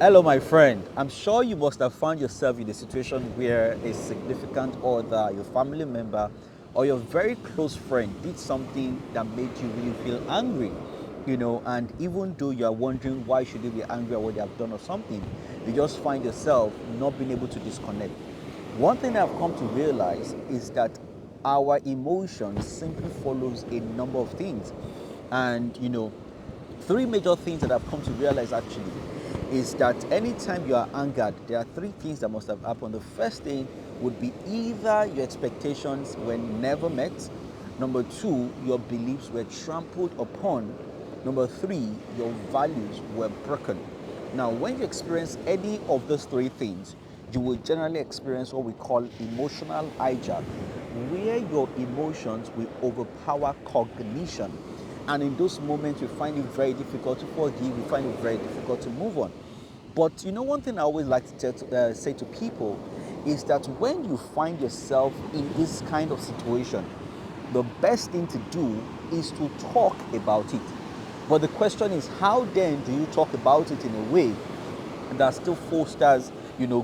Hello, my friend. I'm sure you must have found yourself in a situation where a significant other, your family member, or your very close friend did something that made you really feel angry. And even though you are wondering why should you be angry at what they have done or something, you just find yourself not being able to disconnect. One thing I've come to realize is that our emotions simply follows a number of things. And three major things that I've come to realize actually is that anytime you are angered, there are three things that must have happened. The first thing would be either your expectations were never met, number two, your beliefs were trampled upon, number three, your values were broken. Now, when you experience any of those three things, you will generally experience what we call emotional hijack, where your emotions will overpower cognition. And in those moments, you find it very difficult to forgive, you find it very difficult to move on. But one thing I always like to say to people is that when you find yourself in this kind of situation, the best thing to do is to talk about it. But the question is, how then do you talk about it in a way that still fosters,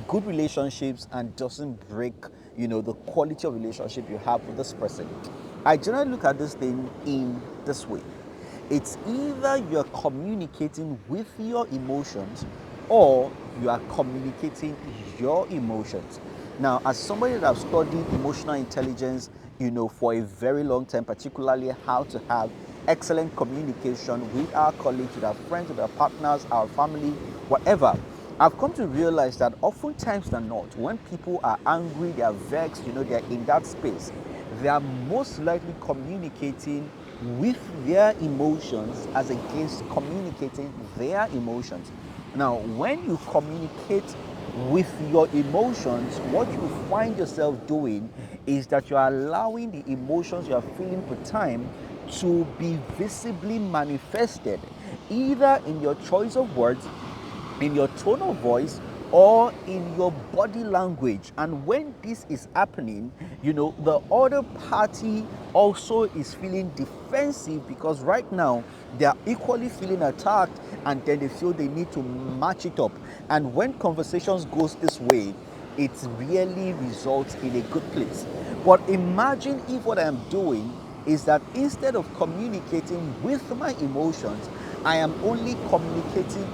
good relationships and doesn't break, the quality of relationship you have with this person? I generally look at this thing in this way. It's either you're communicating with your emotions or you are communicating your emotions. Now, as somebody that has studied emotional intelligence, for a very long time, particularly how to have excellent communication with our colleagues, with our friends, with our partners, our family, whatever, I've come to realize that oftentimes than not, when people are angry, they are vexed, they're in that space, they are most likely communicating with their emotions as against communicating their emotions. Now, when you communicate with your emotions, what you find yourself doing is that you are allowing the emotions you are feeling per time to be visibly manifested, either in your choice of words, in your tone of voice, or in your body language. And when this is happening, the other party also is feeling defensive because right now they are equally feeling attacked, and then they feel they need to match it up. And when conversations goes this way, it really results in a good place. But imagine if what I'm doing is that instead of communicating with my emotions, I am only communicating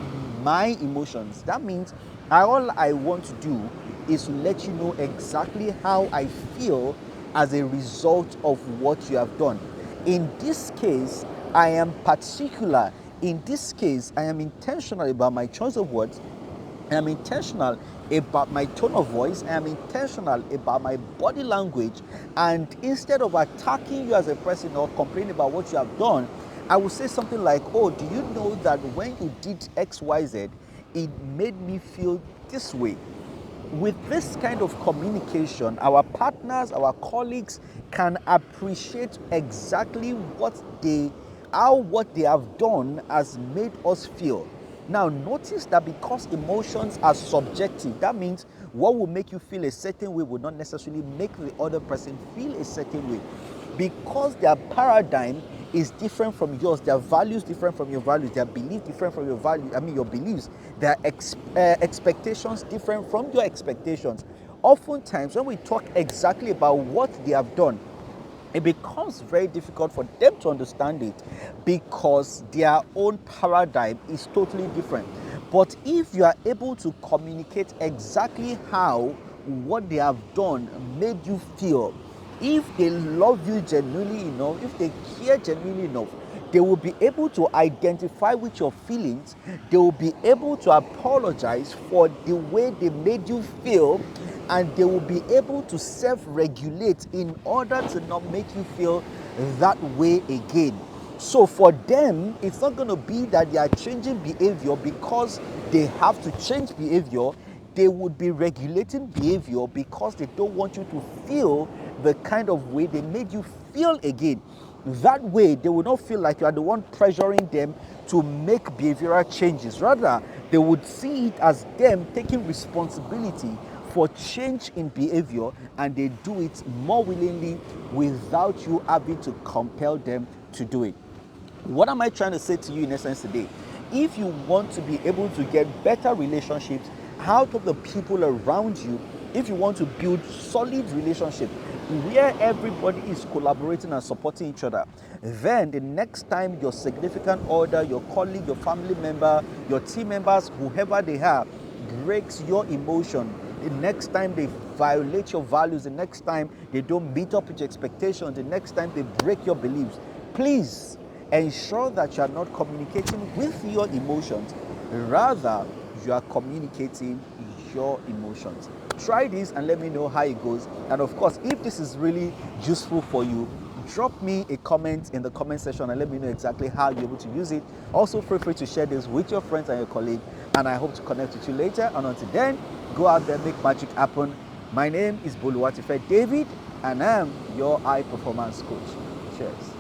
my emotions. That means all I want to do is to let you know exactly how I feel as a result of what you have done. In this case, I am particular. In this case, I am intentional about my choice of words. I am intentional about my tone of voice. I am intentional about my body language. And instead of attacking you as a person or complaining about what you have done, I will say something like, oh, do you know that when you did XYZ, it made me feel this way? With this kind of communication, our partners, our colleagues can appreciate exactly how what they have done has made us feel. Now, notice that because emotions are subjective, that means what will make you feel a certain way will not necessarily make the other person feel a certain way. Because their paradigm is different from yours, their values different from your values, their belief different from your value. Your beliefs, their expectations different from your expectations. Oftentimes, when we talk exactly about what they have done, it becomes very difficult for them to understand it because their own paradigm is totally different. But if you are able to communicate exactly how what they have done made you feel, if they love you genuinely enough, if they care genuinely enough, they will be able to identify with your feelings. They will be able to apologize for the way they made you feel, and they will be able to self-regulate in order to not make you feel that way again. So for them, it's not going to be that they are changing behavior because they have to change behavior. They would be regulating behavior because they don't want you to feel the kind of way they made you feel again. That way, they will not feel like you are the one pressuring them to make behavioral changes. Rather, they would see it as them taking responsibility for change in behavior, and they do it more willingly without you having to compel them to do it. What am I trying to say to you in essence today? if you want to be able to get better relationships out of the people around you, if you want to build solid relationships where everybody is collaborating and supporting each other, then the next time your significant other, your colleague, your family member, your team members, whoever they are, breaks your emotion, the next time they violate your values, the next time they don't meet up with your expectations, the next time they break your beliefs, please ensure that you are not communicating with your emotions. Rather, you are communicating your emotions. Try this and let me know how it goes. And of course, if this is really useful for you, drop me a comment in the comment section and let me know exactly how you're able to use it. Also, feel free to share this with your friends and your colleagues. And I hope to connect with you later. And until then, go out there, make magic happen. My name is Boluwatife David, and I'm your high performance coach. Cheers.